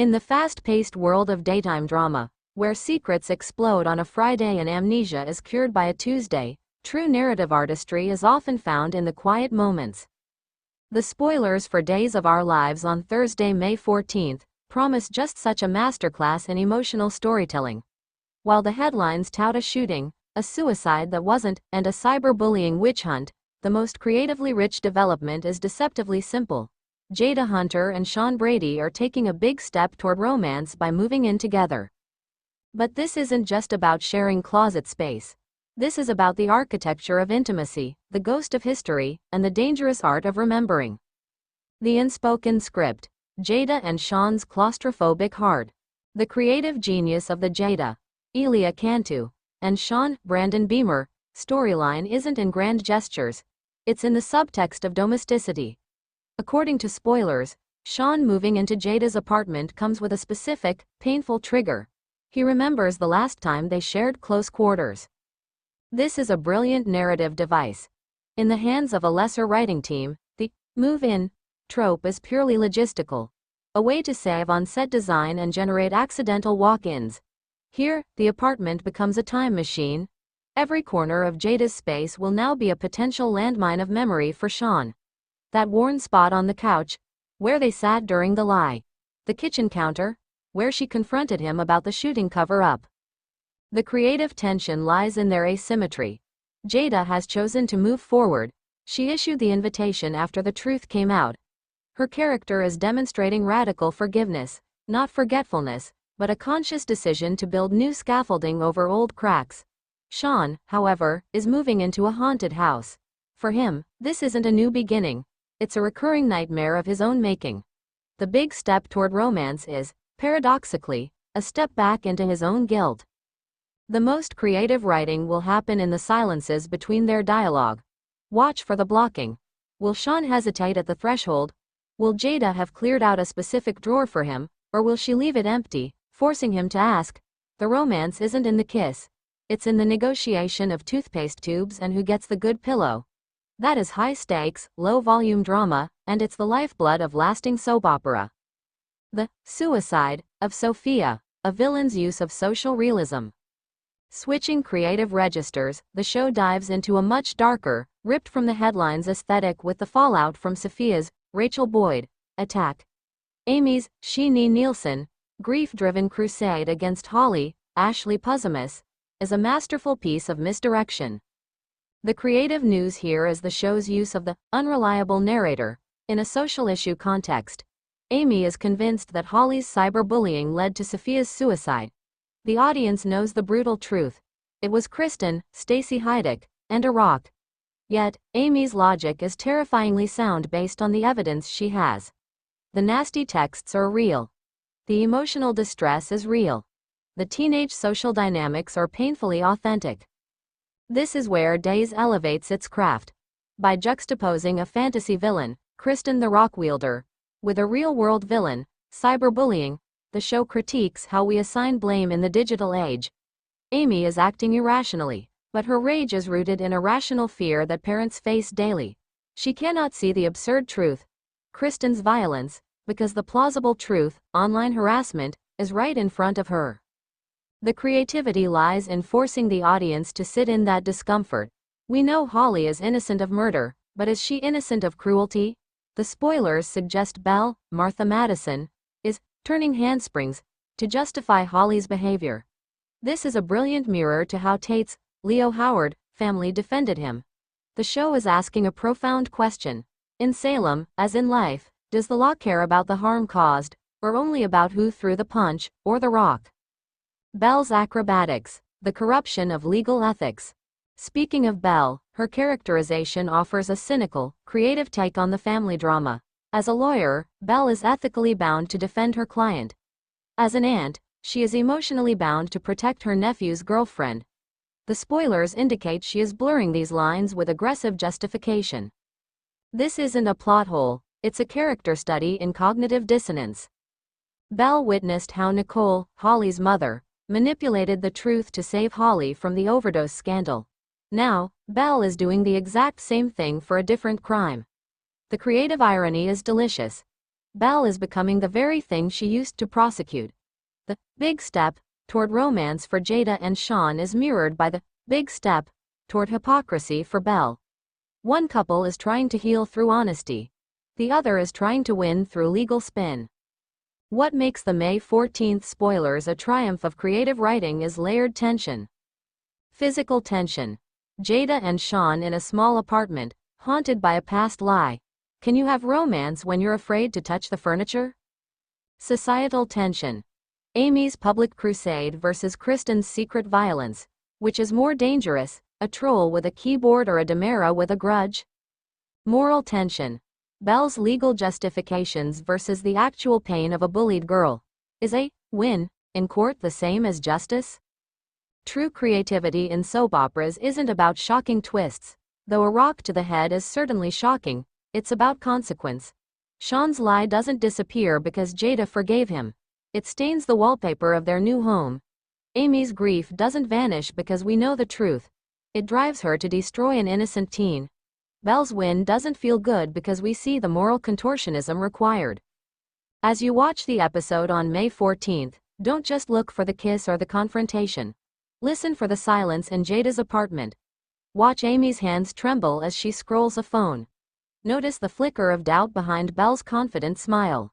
In the fast-paced world of daytime drama, where secrets explode on a Friday and amnesia is cured by a Tuesday, true narrative artistry is often found in the quiet moments. The spoilers for Days of Our Lives on Thursday, May 14th, promise just such a masterclass in emotional storytelling. While the headlines tout a shooting, a suicide that wasn't, and a cyberbullying witch hunt, the most creatively rich development is deceptively simple. Jada Hunter and Shawn Brady are taking a big step toward romance by moving in together. But this isn't just about sharing closet space. This is about the architecture of intimacy, the ghost of history, and the dangerous art of remembering. The unspoken script, Jada and Shawn's claustrophobic heart. The creative genius of the Jada, Elia Cantu, and Shawn, Brandon Beamer, storyline isn't in grand gestures. It's in the subtext of domesticity. According to spoilers, Shawn moving into Jada's apartment comes with a specific, painful trigger. He remembers the last time they shared close quarters. This is a brilliant narrative device. In the hands of a lesser writing team, the move-in trope is purely logistical, a way to save on set design and generate accidental walk-ins. Here, the apartment becomes a time machine. Every corner of Jada's space will now be a potential landmine of memory for Shawn. That worn spot on the couch, where they sat during the lie. The kitchen counter, where she confronted him about the shooting cover-up. The creative tension lies in their asymmetry. Jada has chosen to move forward. She issued the invitation after the truth came out. Her character is demonstrating radical forgiveness, not forgetfulness, but a conscious decision to build new scaffolding over old cracks. Shawn, however, is moving into a haunted house. For him, this isn't a new beginning. It's a recurring nightmare of his own making. The big step toward romance is, paradoxically, a step back into his own guilt. The most creative writing will happen in the silences between their dialogue. Watch for the blocking. Will Shawn hesitate at the threshold? Will Jada have cleared out a specific drawer for him, or will she leave it empty, forcing him to ask? The romance isn't in the kiss. It's in the negotiation of toothpaste tubes and who gets the good pillow. That is high-stakes, low-volume drama, and it's the lifeblood of lasting soap opera. The suicide of Sophia, a villain's use of social realism. Switching creative registers, the show dives into a much darker, ripped from the headlines aesthetic with the fallout from Sophia's, Rachel Boyd, attack. Amy's, Sheenie Nielsen, grief-driven crusade against Holly, Ashley Puzimus, is a masterful piece of misdirection. The creative news here is the show's use of the unreliable narrator. In a social issue context, Amy is convinced that Holly's cyberbullying led to Sophia's suicide. The audience knows the brutal truth. It was Kristen, Stacey Heideck, and a rock. Yet, Amy's logic is terrifyingly sound based on the evidence she has. The nasty texts are real. The emotional distress is real. The teenage social dynamics are painfully authentic. This is where Days elevates its craft. By juxtaposing a fantasy villain, Kristen the Rock Wielder, with a real-world villain, cyberbullying, the show critiques how we assign blame in the digital age. Amy is acting irrationally, but her rage is rooted in a rational fear that parents face daily. She cannot see the absurd truth, Kristen's violence, because the plausible truth, online harassment, is right in front of her. The creativity lies in forcing the audience to sit in that discomfort. We know Holly is innocent of murder, but is she innocent of cruelty? The spoilers suggest Belle, Martha Madison, is turning handsprings to justify Holly's behavior. This is a brilliant mirror to how Tate's, Leo Howard, family defended him. The show is asking a profound question. In Salem, as in life, does the law care about the harm caused, or only about who threw the punch, or the rock? Belle's acrobatics, the corruption of legal ethics. Speaking of Belle, her characterization offers a cynical, creative take on the family drama. As a lawyer, Belle is ethically bound to defend her client. As an aunt, she is emotionally bound to protect her nephew's girlfriend. The spoilers indicate she is blurring these lines with aggressive justification. This isn't a plot hole, it's a character study in cognitive dissonance. Belle witnessed how Nicole, Holly's mother, manipulated the truth to save Holly from the overdose scandal. Now, Belle is doing the exact same thing for a different crime. The creative irony is delicious. Belle is becoming the very thing she used to prosecute. The big step toward romance for Jada and Shawn is mirrored by the big step toward hypocrisy for Belle. One couple is trying to heal through honesty. The other is trying to win through legal spin. What makes the May 14th spoilers a triumph of creative writing is layered tension. Physical tension. Jada and Shawn in a small apartment, haunted by a past lie. Can you have romance when you're afraid to touch the furniture? Societal tension. Amy's public crusade versus Kristen's secret violence. Which is more dangerous, a troll with a keyboard or a Demera with a grudge? Moral tension. Belle's legal justifications versus the actual pain of a bullied girl. Is a win in court the same as justice? True creativity in soap operas isn't about shocking twists. Though a rock to the head is certainly shocking, it's about consequence. Shawn's lie doesn't disappear because Jada forgave him. It stains the wallpaper of their new home. Amy's grief doesn't vanish because we know the truth. It drives her to destroy an innocent teen. Belle's win doesn't feel good because we see the moral contortionism required. As you watch the episode on May 14th, don't just look for the kiss or the confrontation. Listen for the silence in Jada's apartment. Watch Amy's hands tremble as she scrolls a phone. Notice the flicker of doubt behind Belle's confident smile.